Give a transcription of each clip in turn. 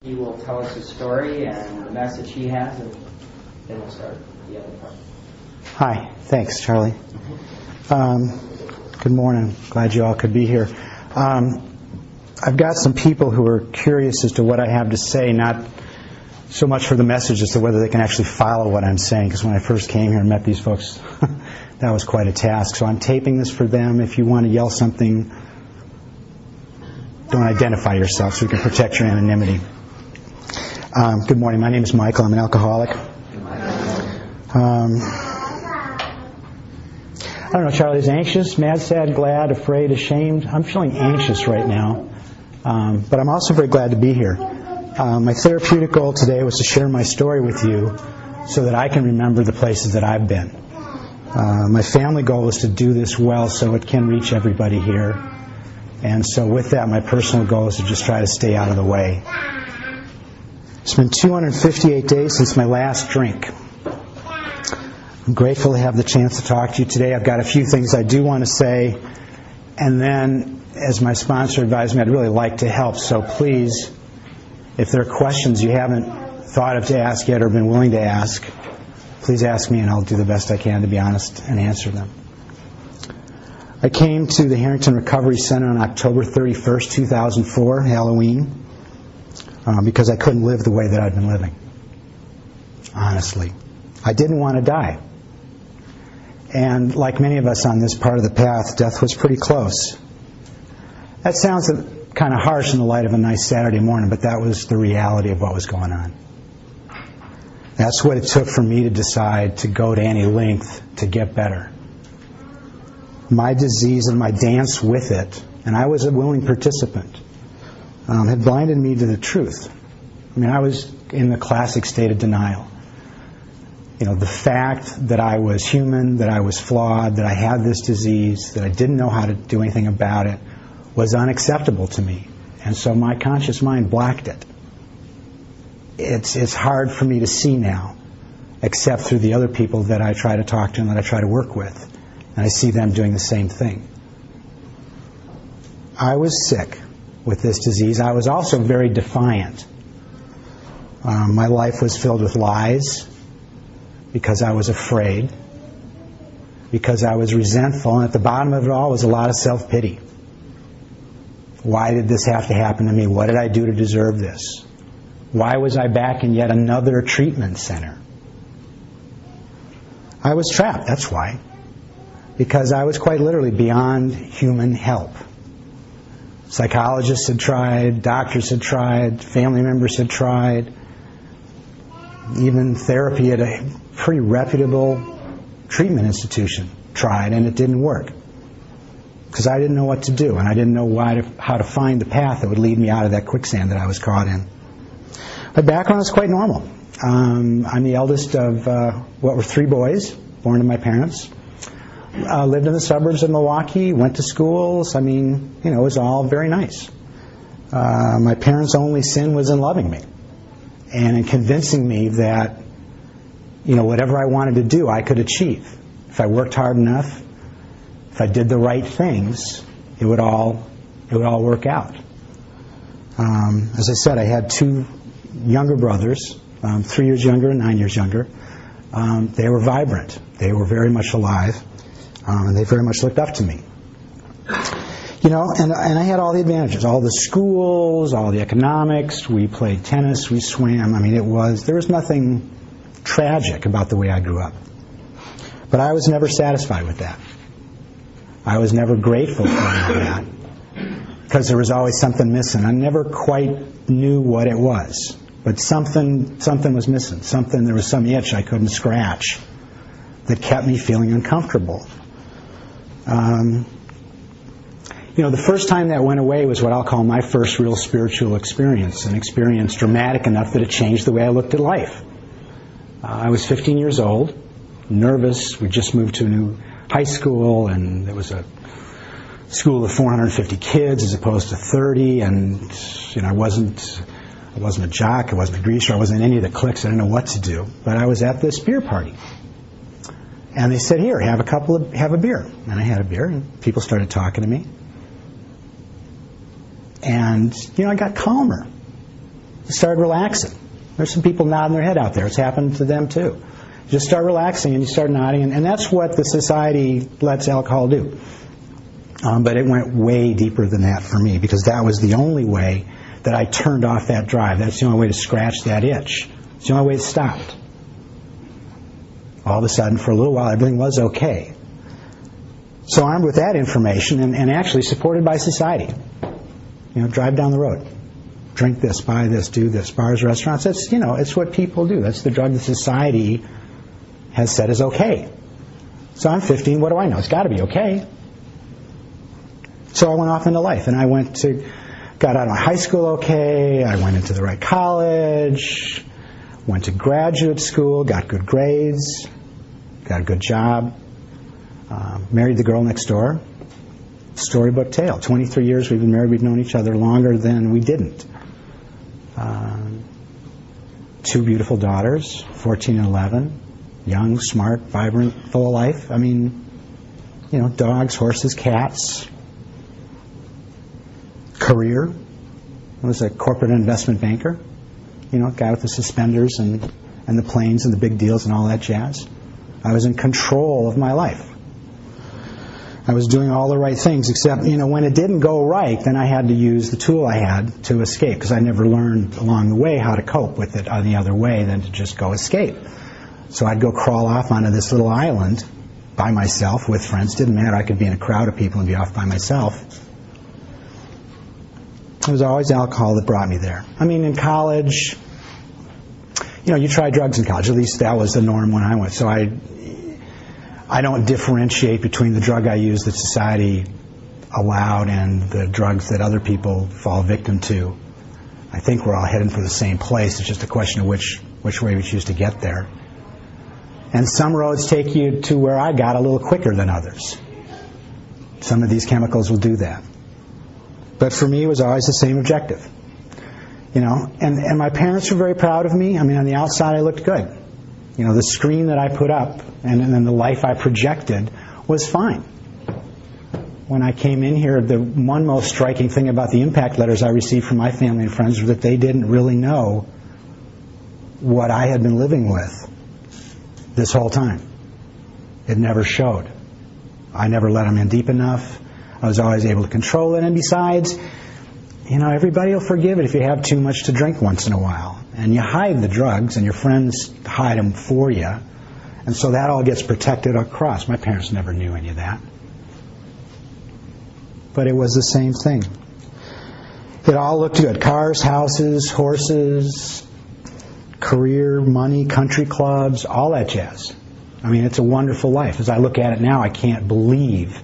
He will tell us his story and the message he has, and then we'll start the other part. Hi. Thanks, Charlie. Good morning. Glad you all could be here. I've got some people who are curious as to what I have to say, not so much for the message as to whether they can actually follow what I'm saying, because when I first came here and met these folks, that was quite a task. So I'm taping this for them. If you want to yell something, don't identify yourself so we can protect your anonymity. Good morning. My name is Michael. I'm an alcoholic. I don't know, Charlie, is anxious, mad, sad, glad, afraid, ashamed? I'm feeling anxious right now, but I'm also very glad to be here. My therapeutic goal today was to share my story with you so that I can remember the places that I've been. My family goal is to do this well so it can reach everybody here. And so with that, my personal goal is to just try to stay out of the way. It's been 258 days since my last drink. I'm grateful to have the chance to talk to you today. I've got a few things I do want to say. And then, as my sponsor advised me, I'd really like to help. So please, if there are questions you haven't thought of to ask yet or been willing to ask, please ask me and I'll do the best I can to be honest and answer them. I came to the Herrington Recovery Center on October 31st, 2004, Halloween, because I couldn't live the way that I'd been living. Honestly. I didn't want to die. And like many of us on this part of the path, death was pretty close. That sounds kind of harsh in the light of a nice Saturday morning, but that was the reality of what was going on. That's what it took for me to decide to go to any length to get better. My disease and my dance with it, and I was a willing participant, had blinded me to the truth. I mean, I was in the classic state of denial. You know, the fact that I was human, that I was flawed, that I had this disease, that I didn't know how to do anything about it, was unacceptable to me. And so my conscious mind blocked it. It's hard for me to see now, except through the other people that I try to talk to and that I try to work with. And I see them doing the same thing. I was sick with this disease. I was also very defiant. My life was filled with lies because I was afraid, because I was resentful, and at the bottom of it all was a lot of self-pity. Why did this have to happen to me? What did I do to deserve this? Why was I back in yet another treatment center? I was trapped, that's why. Because I was quite literally beyond human help. Psychologists had tried, doctors had tried, family members had tried, even therapy at a pretty reputable treatment institution tried, and it didn't work. Because I didn't know what to do, and I didn't know how to find the path that would lead me out of that quicksand that I was caught in. My background is quite normal. I'm the eldest of what were 3 boys, born to my parents. Lived in the suburbs of Milwaukee, went to schools. I mean, it was all very nice. My parents' only sin was in loving me and in convincing me that, whatever I wanted to do, I could achieve. If I worked hard enough, if I did the right things, it would all work out. As I said, I had 2 younger brothers, 3 years younger and 9 years younger. They were vibrant. They were very much alive. And they very much looked up to me. And I had all the advantages, all the schools, all the economics. We played tennis, we swam. I mean, there was nothing tragic about the way I grew up. But I was never satisfied with that. I was never grateful for any of that. Because there was always something missing. I never quite knew what it was. But something was missing. There was some itch I couldn't scratch that kept me feeling uncomfortable. The first time that went away was what I'll call my first real spiritual experience, an experience dramatic enough that it changed the way I looked at life. I was 15 years old, nervous. We just moved to a new high school, and there was a school of 450 kids as opposed to 30, and I wasn't a jock, I wasn't a greaser, I wasn't in any of the cliques, I didn't know what to do. But I was at this beer party. And they said, here, have a beer. And I had a beer, and people started talking to me. And, I got calmer. You start relaxing. There's some people nodding their head out there. It's happened to them too. You just start relaxing and you start nodding, and that's what the society lets alcohol do. But it went way deeper than that for me, because that was the only way that I turned off that drive. That's the only way to scratch that itch. It's the only way it stopped. All of a sudden, for a little while, everything was okay. So armed with that information, and actually supported by society, drive down the road, drink this, buy this, do this, bars, restaurants. It's what people do. That's the drug that society has said is okay. So I'm 15. What do I know? It's got to be okay. So I went off into life, and got out of high school okay. I went into the right college, went to graduate school, got good grades, got a good job, married the girl next door. Storybook tale. 23 years we've been married. We've known each other longer than we didn't. 2 beautiful daughters, 14 and 11, young, smart, vibrant, full of life. Dogs, horses, cats. Career. I was a corporate investment banker. Guy with the suspenders and the planes and the big deals and all that jazz. I was in control of my life. I was doing all the right things, except, when it didn't go right, then I had to use the tool I had to escape, because I never learned along the way how to cope with it any other way than to just go escape. So I'd go crawl off onto this little island by myself with friends. Didn't matter. I could be in a crowd of people and be off by myself. It was always alcohol that brought me there. In college, you try drugs in college. At least that was the norm when I went. So I don't differentiate between the drug I use that society allowed and the drugs that other people fall victim to. I think we're all heading for the same place. It's just a question of which way we choose to get there. And some roads take you to where I got a little quicker than others. Some of these chemicals will do that. But for me, it was always the same objective. And my parents were very proud of me. On the outside, I looked good. The screen that I put up and then the life I projected was fine. When I came in here, the one most striking thing about the impact letters I received from my family and friends was that they didn't really know what I had been living with this whole time. It never showed. I never let them in deep enough. I was always able to control it. And besides, everybody will forgive it if you have too much to drink once in a while. And you hide the drugs, and your friends hide them for you. And so that all gets protected across. My parents never knew any of that. But it was the same thing. It all looked good. Cars, houses, horses, career, money, country clubs, all that jazz. It's a wonderful life. As I look at it now, I can't believe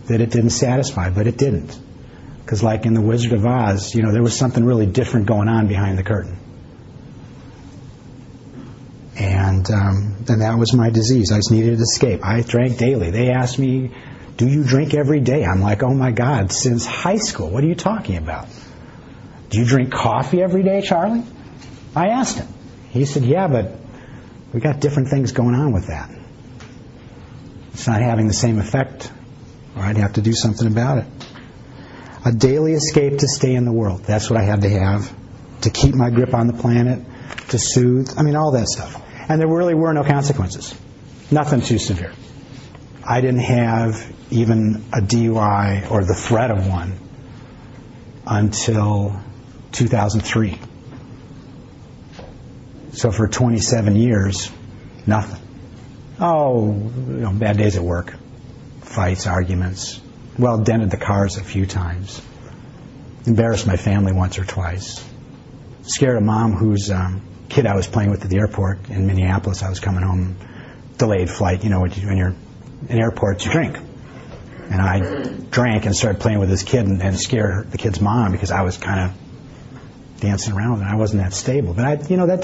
that it didn't satisfy, but it didn't. Because like in The Wizard of Oz, there was something really different going on behind the curtain. And that was my disease. I just needed to escape. I drank daily. They asked me, do you drink every day? I'm like, oh my God, since high school. What are you talking about? Do you drink coffee every day, Charlie? I asked him. He said, yeah, but we got different things going on with that. It's not having the same effect, or I'd have to do something about it. A daily escape to stay in the world. That's what I had to have to keep my grip on the planet, to soothe. All that stuff. And there really were no consequences. Nothing too severe. I didn't have even a DUI or the threat of one until 2003. So for 27 years, nothing. Bad days at work. Fights, arguments. Well, dented the cars a few times. Embarrassed my family once or twice. Scared a mom whose kid I was playing with at the airport in Minneapolis. I was coming home, delayed flight. When you're in airports, you drink. And I drank and started playing with this kid and scared the kid's mom because I was kind of dancing around with her. I wasn't that stable. But that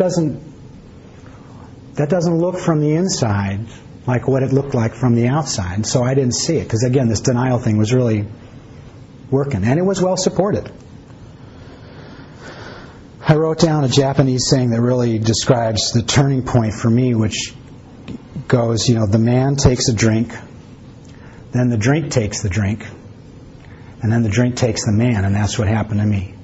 doesn't look from the inside like what it looked like from the outside. So I didn't see it because, again, this denial thing was really working. And it was well supported. I wrote down a Japanese saying that really describes the turning point for me, which goes, the man takes a drink, then the drink takes the drink, and then the drink takes the man, and that's what happened to me.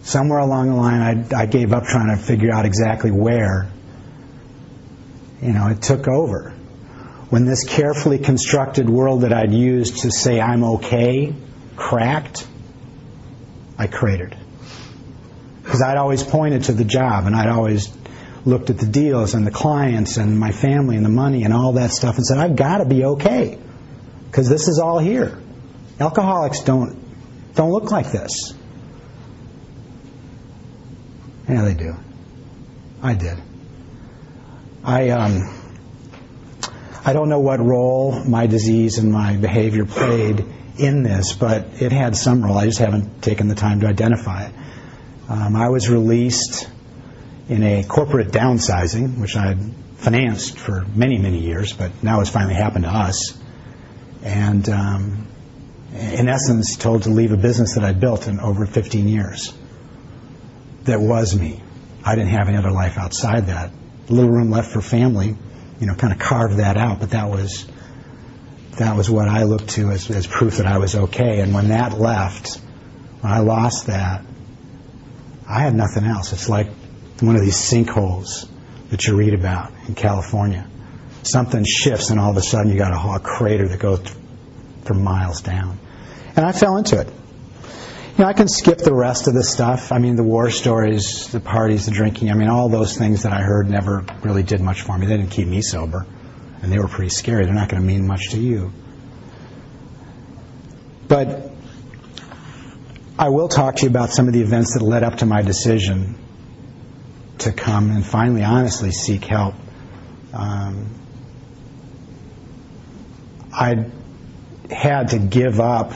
somewhere along the line, I gave up trying to figure out exactly where. It took over. When this carefully constructed world that I'd used to say I'm okay cracked, I cratered. Because I'd always pointed to the job, and I'd always looked at the deals and the clients and my family and the money and all that stuff and said, I've got to be okay, because this is all here. Alcoholics don't look like this. Yeah, they do. I did. I don't know what role my disease and my behavior played in this, but it had some role. I just haven't taken the time to identify it. I was released in a corporate downsizing, which I had financed for many, many years, but now it's finally happened to us. And in essence, told to leave a business that I'd built in over 15 years. That was me. I didn't have any other life outside that. A little room left for family, kind of carved that out, but that was what I looked to as proof that I was okay. And when that left, when I lost that, I had nothing else. It's like one of these sinkholes that you read about in California. Something shifts and all of a sudden you got a crater that goes for miles down. And I fell into it. I can skip the rest of the stuff. I mean, the war stories, the parties, the drinking, all those things that I heard never really did much for me. They didn't keep me sober. And they were pretty scary. They're not going to mean much to you. But I will talk to you about some of the events that led up to my decision to come and finally, honestly, seek help. I had to give up.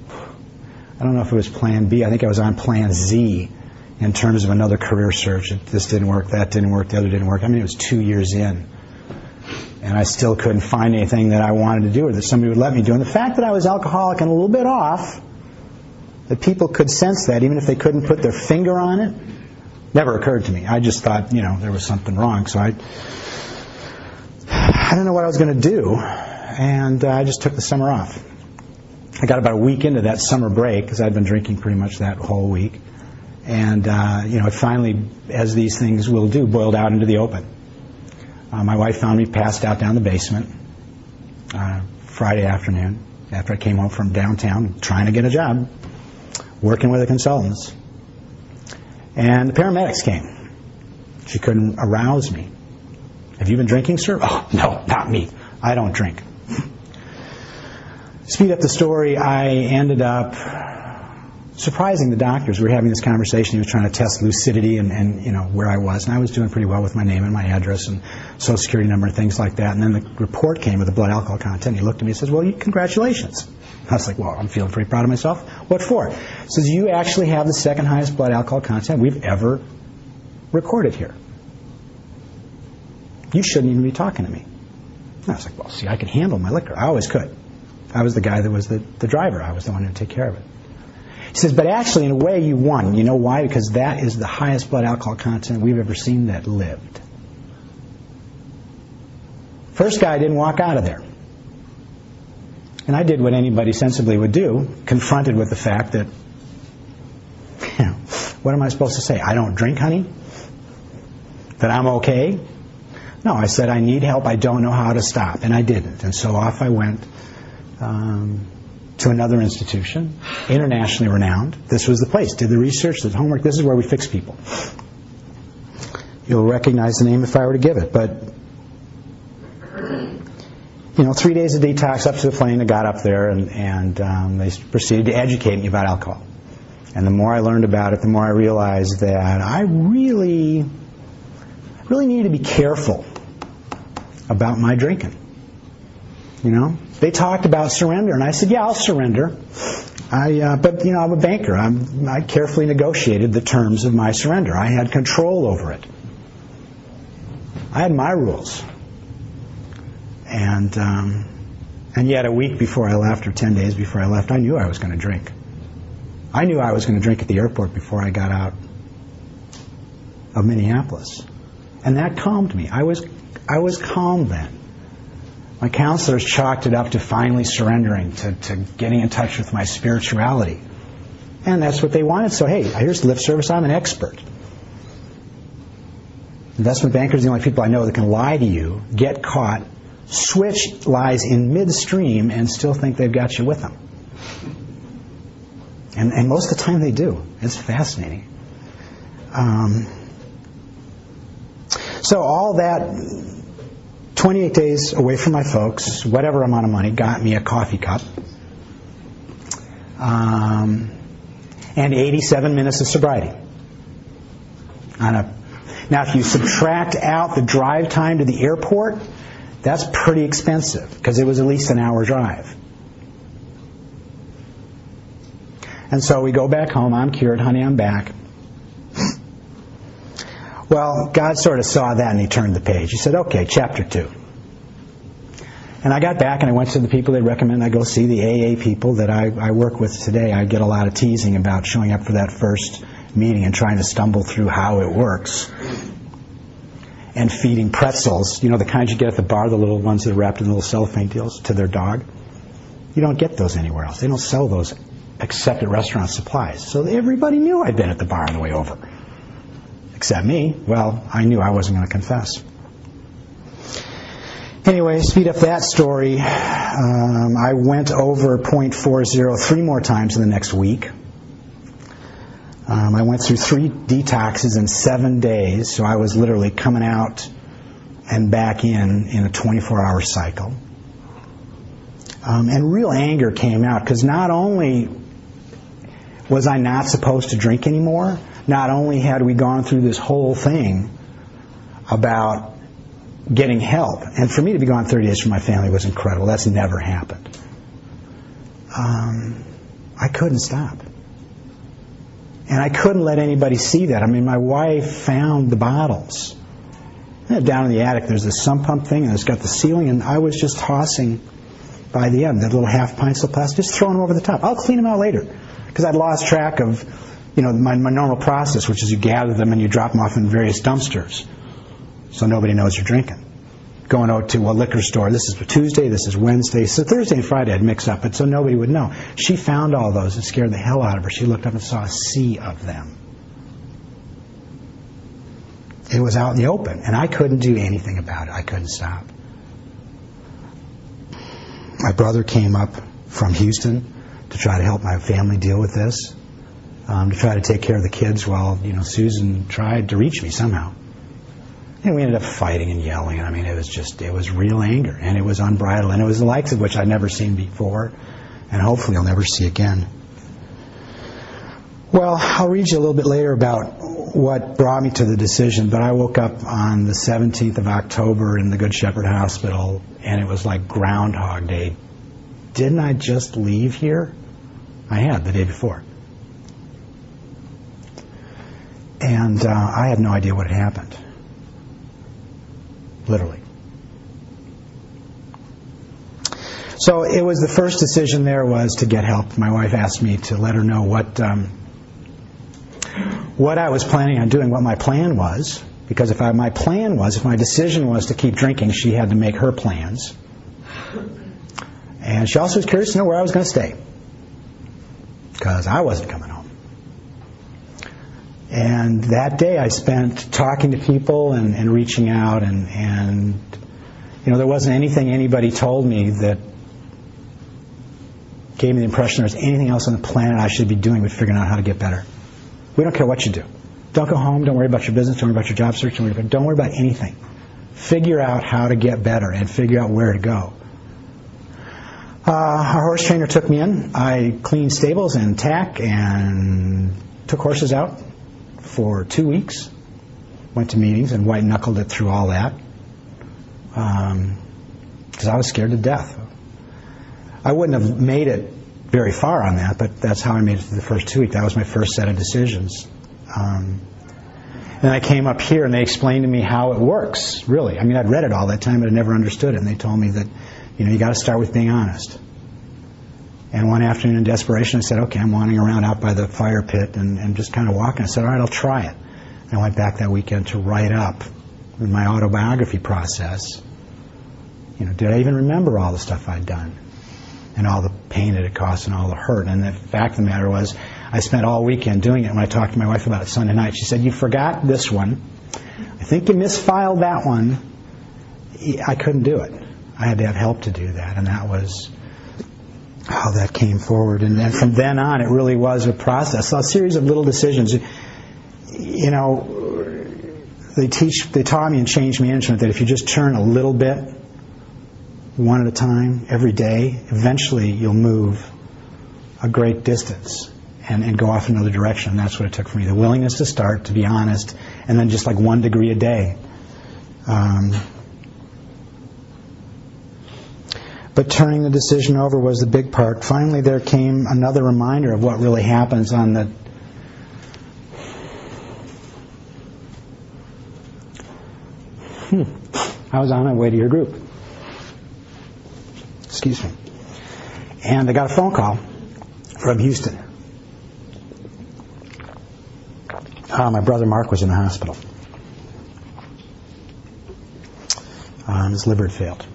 I don't know if it was Plan B. I think I was on Plan Z in terms of another career search. This didn't work, that didn't work, the other didn't work. It was 2 years in. And I still couldn't find anything that I wanted to do or that somebody would let me do. And the fact that I was alcoholic and a little bit off, that people could sense that, even if they couldn't put their finger on it, never occurred to me. I just thought, there was something wrong. So I didn't know what I was going to do. And I just took the summer off. I got about a week into that summer break, because I'd been drinking pretty much that whole week. And, it finally, as these things will do, boiled out into the open. My wife found me passed out down the basement Friday afternoon after I came home from downtown trying to get a job, working with the consultants. And the paramedics came. She couldn't arouse me. Have you been drinking, sir? Oh, no, not me. I don't drink. Speed up the story, I ended up surprising the doctors. We were having this conversation. He was trying to test lucidity and where I was. And I was doing pretty well with my name and my address and social security number and things like that. And then the report came with the blood alcohol content. He looked at me and says, well, congratulations. I was like, well, I'm feeling pretty proud of myself. What for? He says, you actually have the second highest blood alcohol content we've ever recorded here. You shouldn't even be talking to me. And I was like, well, see, I can handle my liquor. I always could. I was the guy that was the driver. I was the one who would take care of it. He says, but actually, in a way, you won. You know why? Because that is the highest blood alcohol content we've ever seen that lived. First guy didn't walk out of there. And I did what anybody sensibly would do, confronted with the fact that, what am I supposed to say? I don't drink, honey? That I'm okay? No, I said, I need help. I don't know how to stop. And I didn't. And so off I went. To another institution, internationally renowned. This was the place. Did the research, did the homework. This is where we fix people. You'll recognize the name if I were to give it. But, 3 days of detox up to the plane. I got up there and they proceeded to educate me about alcohol. And the more I learned about it, the more I realized that I really needed to be careful about my drinking. They talked about surrender, and I said, yeah, I'll surrender. But I'm a banker. I carefully negotiated the terms of my surrender. I had control over it. I had my rules. And yet a week before I left, or 10 days before I left, I knew I was going to drink. I knew I was going to drink at the airport before I got out of Minneapolis. And that calmed me. I was calm then. My counselors chalked it up to finally surrendering, to getting in touch with my spirituality. And that's what they wanted. So, hey, here's lip service. I'm an expert. Investment bankers are the only people I know that can lie to you, get caught, switch lies in midstream, and still think they've got you with them. And most of the time they do. It's fascinating. So all that 28 days away from my folks, whatever amount of money, got me a coffee cup. And 87 minutes of sobriety. Now, if you subtract out the drive time to the airport, that's pretty expensive because it was at least an hour drive. And so we go back home. I'm cured. Honey, I'm back. Well, God sort of saw that and He turned the page. He said, okay, chapter 2. And I got back and I went to the people they recommend I go see, the AA people that I work with today. I get a lot of teasing about showing up for that first meeting and trying to stumble through how it works. And feeding pretzels, the kinds you get at the bar, the little ones that are wrapped in little cellophane deals, to their dog. You don't get those anywhere else. They don't sell those except at restaurant supplies. So everybody knew I'd been at the bar on the way over. Except me. Well, I knew I wasn't going to confess. Anyway, speed up that story. I went over .40 3 more times in the next week. I went through 3 detoxes in 7 days, so I was literally coming out and back in a 24-hour cycle. And real anger came out, because not only was I not supposed to drink anymore, not only had we gone through this whole thing about getting help, and for me to be gone 30 days from my family was incredible. That's never happened. I couldn't stop. And I couldn't let anybody see that. I mean, my wife found the bottles. Down in the attic, there's this sump pump thing, and it's got the ceiling, and I was just tossing by the end, that little half pints of plastic, just throwing them over the top. I'll clean them out later, because I'd lost track of, my normal process, which is you gather them and you drop them off in various dumpsters, so nobody knows you're drinking. Going out to a liquor store, this is Tuesday, this is Wednesday, so Thursday and Friday I'd mix up it so nobody would know. She found all those. It scared the hell out of her. She looked up and saw a sea of them. It was out in the open, and I couldn't do anything about it. I couldn't stop. My brother came up from Houston to try to help my family deal with this, to try to take care of the kids while, Susan tried to reach me somehow. And we ended up fighting and yelling. I mean, it was real anger, and it was unbridled, and it was the likes of which I'd never seen before, and hopefully I'll never see again. Well, I'll read you a little bit later about what brought me to the decision, but I woke up on the 17th of October in the Good Shepherd Hospital, and it was like Groundhog Day. Didn't I just leave here? I had the day before. And I had no idea what had happened. Literally. So it was the first decision there was to get help. My wife asked me to let her know what I was planning on doing, what my plan was, because if my decision was to keep drinking, she had to make her plans. And she also was curious to know where I was going to stay, because I wasn't coming home. And that day I spent talking to people and reaching out, and there wasn't anything anybody told me that gave me the impression there was anything else on the planet I should be doing but figuring out how to get better. We don't care what you do. Don't go home. Don't worry about your business. Don't worry about your job search. Don't worry about anything. Figure out how to get better and figure out where to go. Our horse trainer took me in. I cleaned stables and tack and took horses out for 2 weeks. Went to meetings and white-knuckled it through all that because I was scared to death. I wouldn't have made it very far on that, but that's how I made it through the first 2 weeks. That was my first set of decisions. Then I came up here and they explained to me how it works, really. I mean, I'd read it all that time, but I never understood it. And they told me that, you got to start with being honest. And one afternoon in desperation, I said, okay, I'm wandering around out by the fire pit and just kind of walking. I said, all right, I'll try it. And I went back that weekend to write up in my autobiography process. Did I even remember all the stuff I'd done? And all the pain that it cost and all the hurt. And the fact of the matter was, I spent all weekend doing it. When I talked to my wife about it Sunday night, she said, "You forgot this one. I think you misfiled that one." I couldn't do it. I had to have help to do that, and that was how that came forward. And then from then on, it really was a process, a series of little decisions. You know, they taught me in change management that if you just turn a little bit, one at a time, every day, eventually you'll move a great distance and go off in another direction. And that's what it took for me. The willingness to start, to be honest, and then just like 1 degree a day. But turning the decision over was the big part. Finally, there came another reminder of what really happens on the I was on my way to your group. Excuse me. And I got a phone call from Houston. My brother Mark was in the hospital. His liver had failed.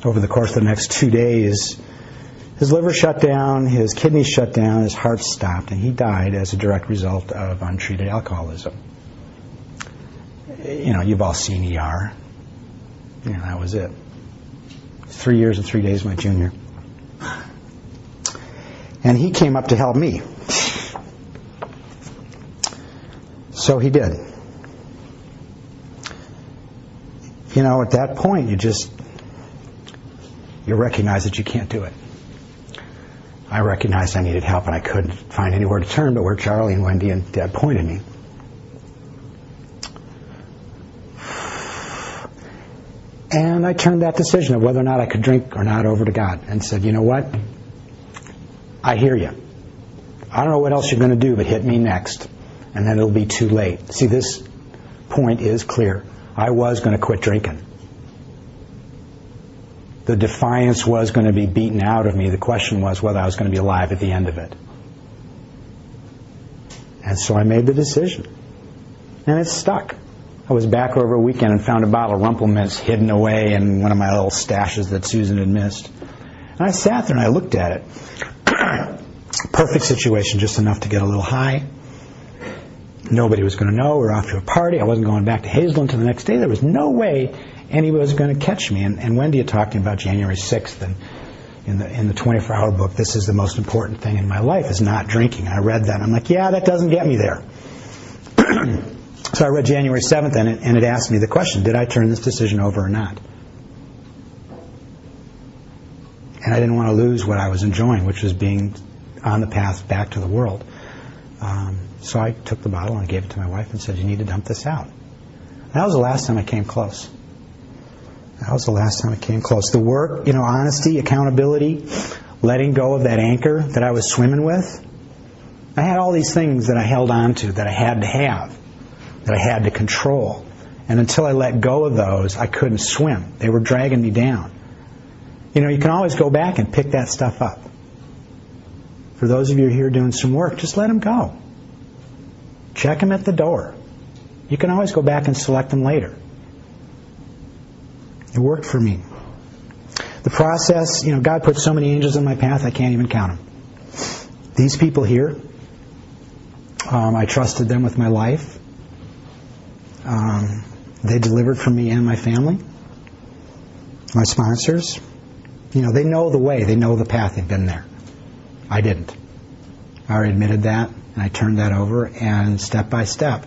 Over the course of the next 2 days, his liver shut down, his kidneys shut down, his heart stopped, and he died as a direct result of untreated alcoholism. You know, you've all seen ER. You know, that was it. 3 years and 3 days my junior. And he came up to help me. So he did. You know, at that point, you recognize that you can't do it. I recognized I needed help, and I couldn't find anywhere to turn but where Charlie and Wendy and Dad pointed me. And I turned that decision of whether or not I could drink or not over to God and said, you know what? I hear you. I don't know what else you're going to do, but hit me next, and then it'll be too late. See, this point is clear. I was going to quit drinking. The defiance was going to be beaten out of me. The question was whether I was going to be alive at the end of it. And so I made the decision. And it stuck. I was back over a weekend and found a bottle of Rumple Mints hidden away in one of my little stashes that Susan had missed. And I sat there and I looked at it. Perfect situation, just enough to get a little high. Nobody was going to know. We were off to a party. I wasn't going back to Hazelden until the next day. There was no way anybody was going to catch me. And Wendy had talked to me about January 6th. And in the 24-hour book, this is the most important thing in my life, is not drinking. And I read that. And I'm like, yeah, that doesn't get me there. So I read January 7th, and it asked me the question, did I turn this decision over or not? And I didn't want to lose what I was enjoying, which was being on the path back to the world. So I took the bottle and I gave it to my wife and said, you need to dump this out. That was the last time I came close. That was the last time I came close. The work, honesty, accountability, letting go of that anchor that I was swimming with. I had all these things that I held on to that I had to have, that I had to control. And until I let go of those, I couldn't swim. They were dragging me down. You can always go back and pick that stuff up. For those of you here doing some work, just let them go. Check them at the door. You can always go back and select them later. It worked for me. The process, God put so many angels in my path, I can't even count them. These people here, I trusted them with my life. They delivered for me and my family. My sponsors, they know the way. They know the path. They've been there. I didn't. I already admitted that, and I turned that over, and step by step,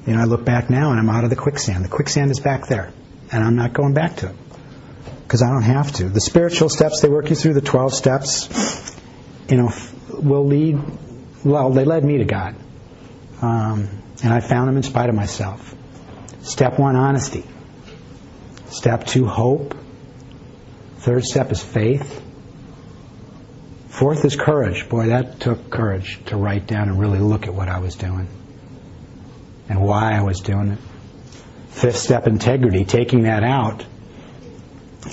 I look back now, and I'm out of the quicksand. The quicksand is back there, and I'm not going back to it, because I don't have to. The spiritual steps they work you through, the 12 steps, will lead, they led me to God. And I found them in spite of myself. Step 1, honesty. Step 2, hope. Third step is faith. Fourth is courage. Boy, that took courage to write down and really look at what I was doing and why I was doing it. Fifth step, integrity. Taking that out,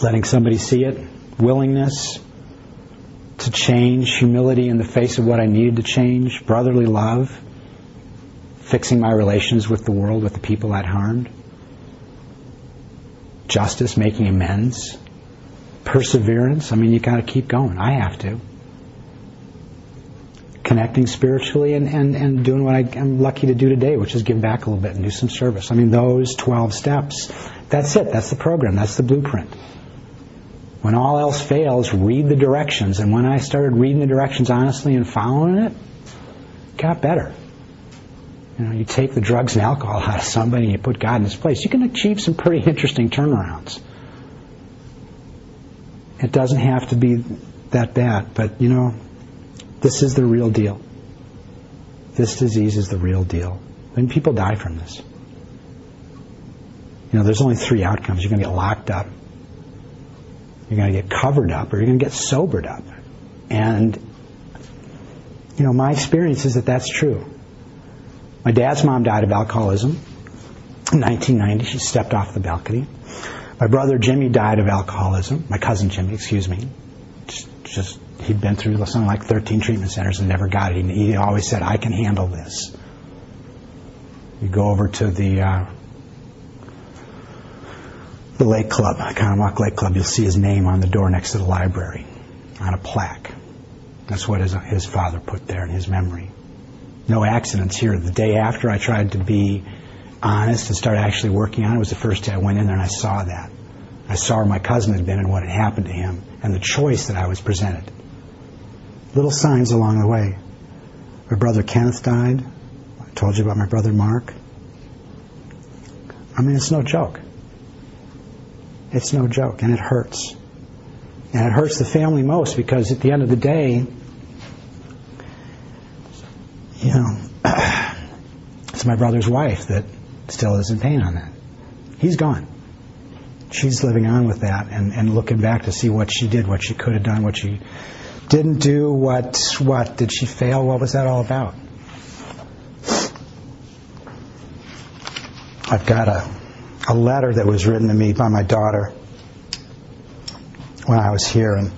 letting somebody see it. Willingness to change. Humility in the face of what I needed to change. Brotherly love. Fixing my relations with the world, with the people I'd harmed. Justice, making amends. perseverance. I mean, you got to keep going. I have to. Connecting spiritually and doing what I'm lucky to do today, which is give back a little bit and do some service. I mean, those 12 steps, that's it. That's the program. That's the blueprint. When all else fails, read the directions. And when I started reading the directions honestly and following it, it got better. You know, you take the drugs and alcohol out of somebody and you put God in his place, you can achieve some pretty interesting turnarounds. It doesn't have to be that bad, but you know, this is the real deal. This disease is the real deal. And people die from this. You know, there's only 3 outcomes. You're going to get locked up, you're going to get covered up, or you're going to get sobered up. And, you know, my experience is that that's true. My dad's mom died of alcoholism in 1990. She stepped off the balcony. My brother Jimmy died of alcoholism. My cousin Jimmy, excuse me. Just he'd been through something like 13 treatment centers and never got it. He always said, I can handle this. You go over to the Lake Club, Oconomowoc Lake Club, you'll see his name on the door next to the library on a plaque. That's what his father put there in his memory. No accidents here. The day after I tried to be honest and start actually working on it was the first day I went in there and I saw that. I saw where my cousin had been and what had happened to him and the choice that I was presented. Little signs along the way. My brother Kenneth died. I told you about my brother Mark. I mean, it's no joke. It's no joke, and it hurts. And it hurts the family most because at the end of the day, you know, it's my brother's wife that still is in pain on that. He's gone. She's living on with that and looking back to see what she did, what she could have done, what she didn't do, what did she fail, what was that all about? I've got a letter that was written to me by my daughter when I was here, and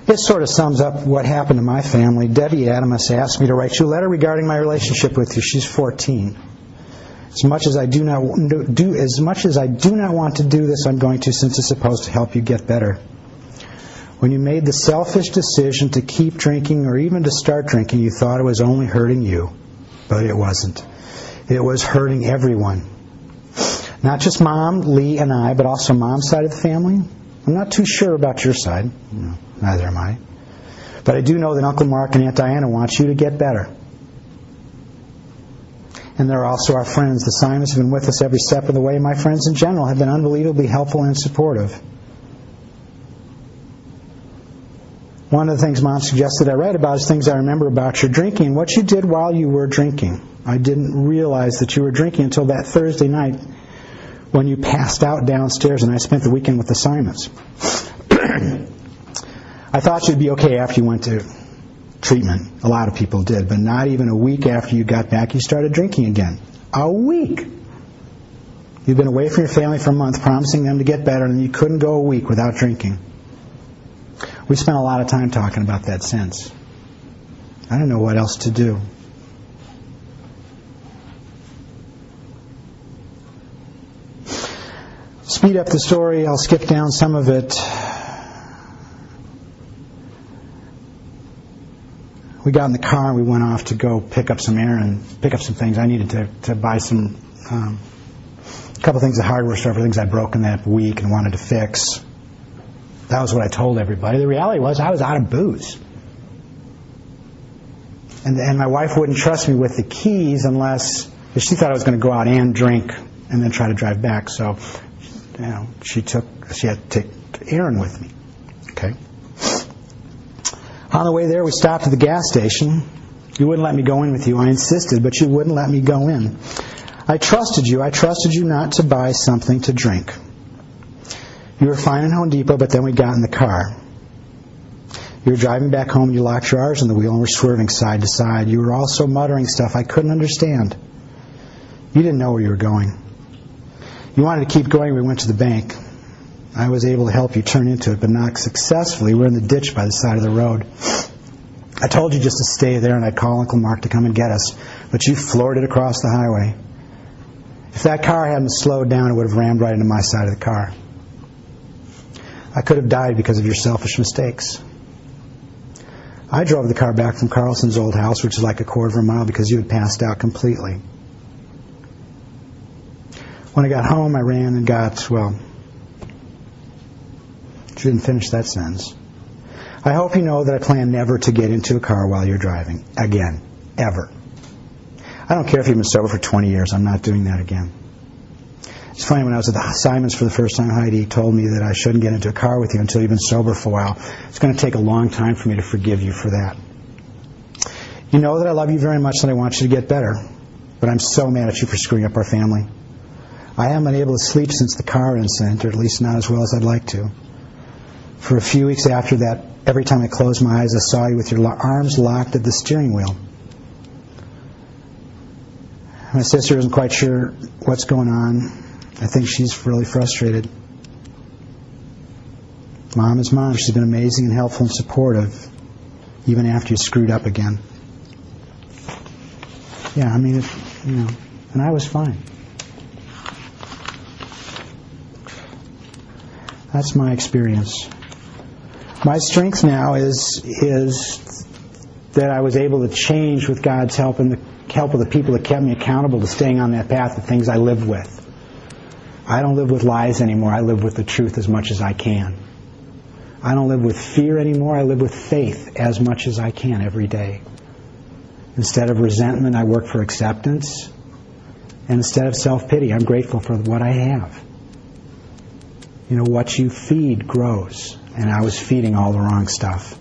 it sort of sums up what happened to my family. Debbie Adamus asked me to write you a letter regarding my relationship with you. She's 14. As much as I do not want to do this, I'm going to, since it's supposed to help you get better. When you made the selfish decision to keep drinking or even to start drinking, you thought it was only hurting you, but it wasn't. It was hurting everyone. Not just Mom, Lee, and I, but also Mom's side of the family. I'm not too sure about your side. No, neither am I. But I do know that Uncle Mark and Aunt Diana want you to get better. And there are also our friends. The Simons have been with us every step of the way. My friends in general have been unbelievably helpful and supportive. One of the things Mom suggested I write about is things I remember about your drinking and what you did while you were drinking. I didn't realize that you were drinking until that Thursday night when you passed out downstairs and I spent the weekend with the Simons. I thought you'd be okay after you went to treatment. A lot of people did, but not even a week after you got back, you started drinking again. A week! You've been away from your family for a month, promising them to get better, and you couldn't go a week without drinking. We spent a lot of time talking about that since. I don't know what else to do. Speed up the story. I'll skip down some of it. We got in the car and we went off to go pick up some things. I needed to buy some, a couple things at hardware store for things I'd broken that week and wanted to fix. That was what I told everybody. The reality was I was out of booze. And my wife wouldn't trust me with the keys unless she thought I was going to go out and drink and then try to drive back. So, you know, she had to take Aaron with me. Okay. On the way there, we stopped at the gas station. You wouldn't let me go in with you. I insisted, but you wouldn't let me go in. I trusted you. I trusted you not to buy something to drink. You were fine in Home Depot, but then we got in the car. You were driving back home, and you locked your arms on the wheel and were swerving side to side. You were also muttering stuff I couldn't understand. You didn't know where you were going. You wanted to keep going. We went to the bank. I was able to help you turn into it, but not successfully. We're in the ditch by the side of the road. I told you just to stay there, and I'd call Uncle Mark to come and get us, but you floored it across the highway. If that car hadn't slowed down, it would have rammed right into my side of the car. I could have died because of your selfish mistakes. I drove the car back from Carlson's old house, which is like a quarter of a mile, because you had passed out completely. When I got home, I ran and got, well, she didn't finish that sentence. I hope you know that I plan never to get into a car while you're driving. Again. Ever. I don't care if you've been sober for 20 years. I'm not doing that again. It's funny, when I was at the Simons for the first time, Heidi told me that I shouldn't get into a car with you until you've been sober for a while. It's going to take a long time for me to forgive you for that. You know that I love you very much and I want you to get better, but I'm so mad at you for screwing up our family. I haven't been able to sleep since the car incident, or at least not as well as I'd like to. For a few weeks after that, every time I closed my eyes, I saw you with your arms locked at the steering wheel. My sister isn't quite sure what's going on. I think she's really frustrated. Mom is Mom. She's been amazing and helpful and supportive, even after you screwed up again. Yeah, I mean, and I was fine. That's my experience. My strength now is that I was able to change with God's help and the help of the people that kept me accountable to staying on that path, the things I lived with. I don't live with lies anymore. I live with the truth as much as I can. I don't live with fear anymore. I live with faith as much as I can every day. Instead of resentment, I work for acceptance. And instead of self-pity, I'm grateful for what I have. You know, what you feed grows. And I was feeding all the wrong stuff.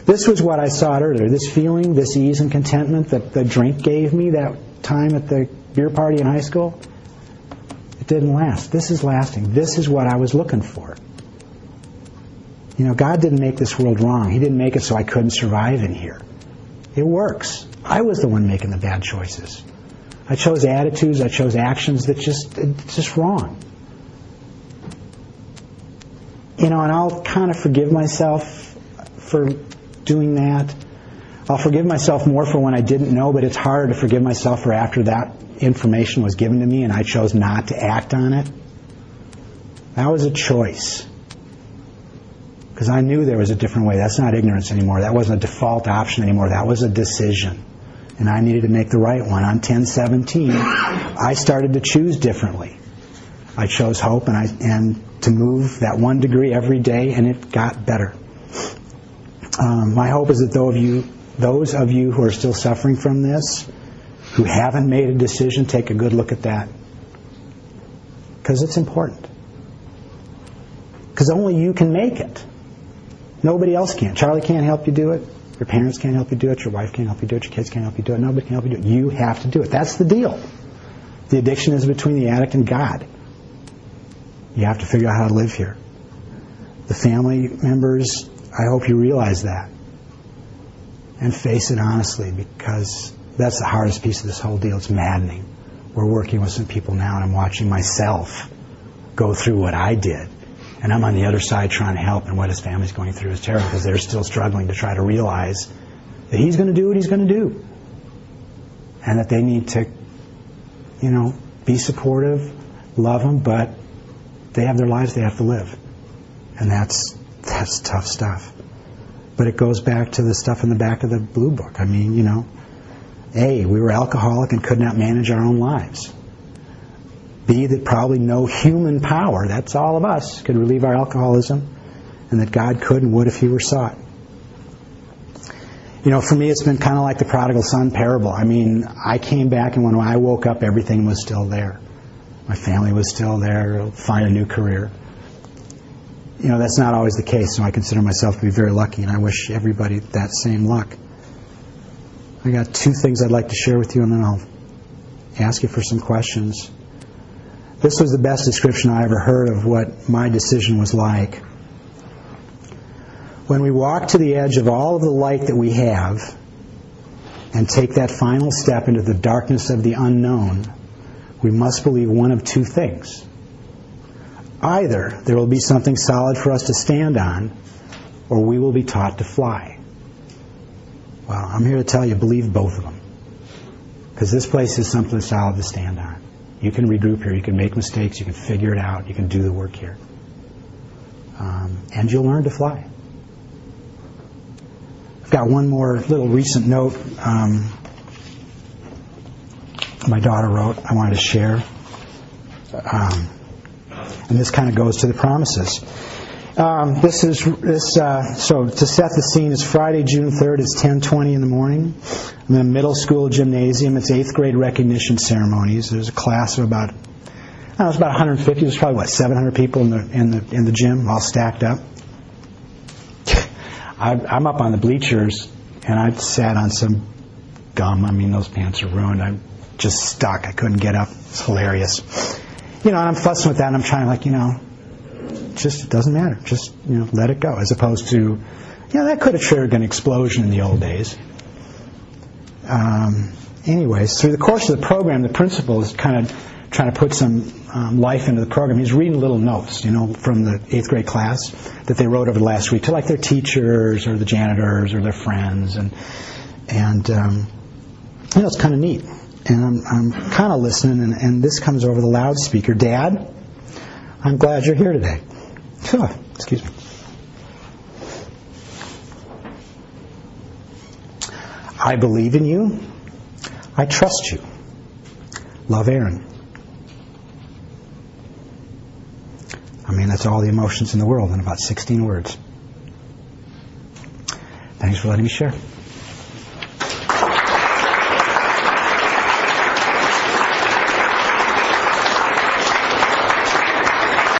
This was what I sought earlier. This feeling, this ease and contentment that the drink gave me that time at the beer party in high school, it didn't last. This is lasting. This is what I was looking for. You know, God didn't make this world wrong. He didn't make it so I couldn't survive in here. It works. I was the one making the bad choices. I chose attitudes, I chose actions that it's just wrong. You know, and I'll kind of forgive myself for doing that. I'll forgive myself more for when I didn't know, but it's harder to forgive myself for after that information was given to me and I chose not to act on it. That was a choice. Because I knew there was a different way. That's not ignorance anymore. That wasn't a default option anymore. That was a decision. And I needed to make the right one. On 10/17, I started to choose differently. I chose hope and to move that 1 degree every day, and it got better. My hope is that those of you who are still suffering from this, who haven't made a decision, take a good look at that. Because it's important. Because only you can make it. Nobody else can. Charlie can't help you do it. Your parents can't help you do it. Your wife can't help you do it. Your kids can't help you do it. Nobody can help you do it. You have to do it. That's the deal. The addiction is between the addict and God. You have to figure out how to live here. The family members, I hope you realize that. And face it honestly, because that's the hardest piece of this whole deal. It's maddening. We're working with some people now, and I'm watching myself go through what I did. And I'm on the other side trying to help, and what his family's going through is terrible because they're still struggling to try to realize that he's going to do what he's going to do. And that they need to, be supportive, love him, but they have their lives they have to live. And that's tough stuff. But it goes back to the stuff in the back of the Blue Book. I mean, A, we were alcoholic and could not manage our own lives. B, that probably no human power, that's all of us, could relieve our alcoholism, and that God could and would if he were sought. For me, it's been kind of like the prodigal son parable. I mean, I came back, and when I woke up, everything was still there. My family was still there, find a new career. That's not always the case, so I consider myself to be very lucky, and I wish everybody that same luck. I got 2 things I'd like to share with you, and then I'll ask you for some questions. This was the best description I ever heard of what my decision was like. When we walk to the edge of all of the light that we have and take that final step into the darkness of the unknown, we must believe one of 2 things. Either there will be something solid for us to stand on, or we will be taught to fly. Well, I'm here to tell you, believe both of them. Because this place is something solid to stand on. You can regroup here, you can make mistakes, you can figure it out, you can do the work here. and you'll learn to fly. I've got one more little recent note my daughter wrote I wanted to share. And this kind of goes to the promises. So to set the scene, is Friday, June 3rd. It's 10:20 in the morning. I'm in a middle school gymnasium. It's 8th grade recognition ceremonies. There's a class of about, it's about 150. There's probably 700 people in the gym, all stacked up. I'm up on the bleachers, and I sat on some gum. I mean, those pants are ruined. I'm just stuck. I couldn't get up. It's hilarious. And I'm fussing with that, and I'm trying just it doesn't matter. Just, let it go. As opposed to, that could have triggered an explosion in the old days. Anyways, through the course of the program, the principal is kind of trying to put some life into the program. He's reading little notes, from the 8th grade class that they wrote over the last week to their teachers or the janitors or their friends, and it's kind of neat. And I'm kind of listening, and this comes over the loudspeaker. Dad, I'm glad you're here today. Excuse me. I believe in you. I trust you. Love, Aaron. I mean, that's all the emotions in the world in about 16 words. Thanks for letting me share.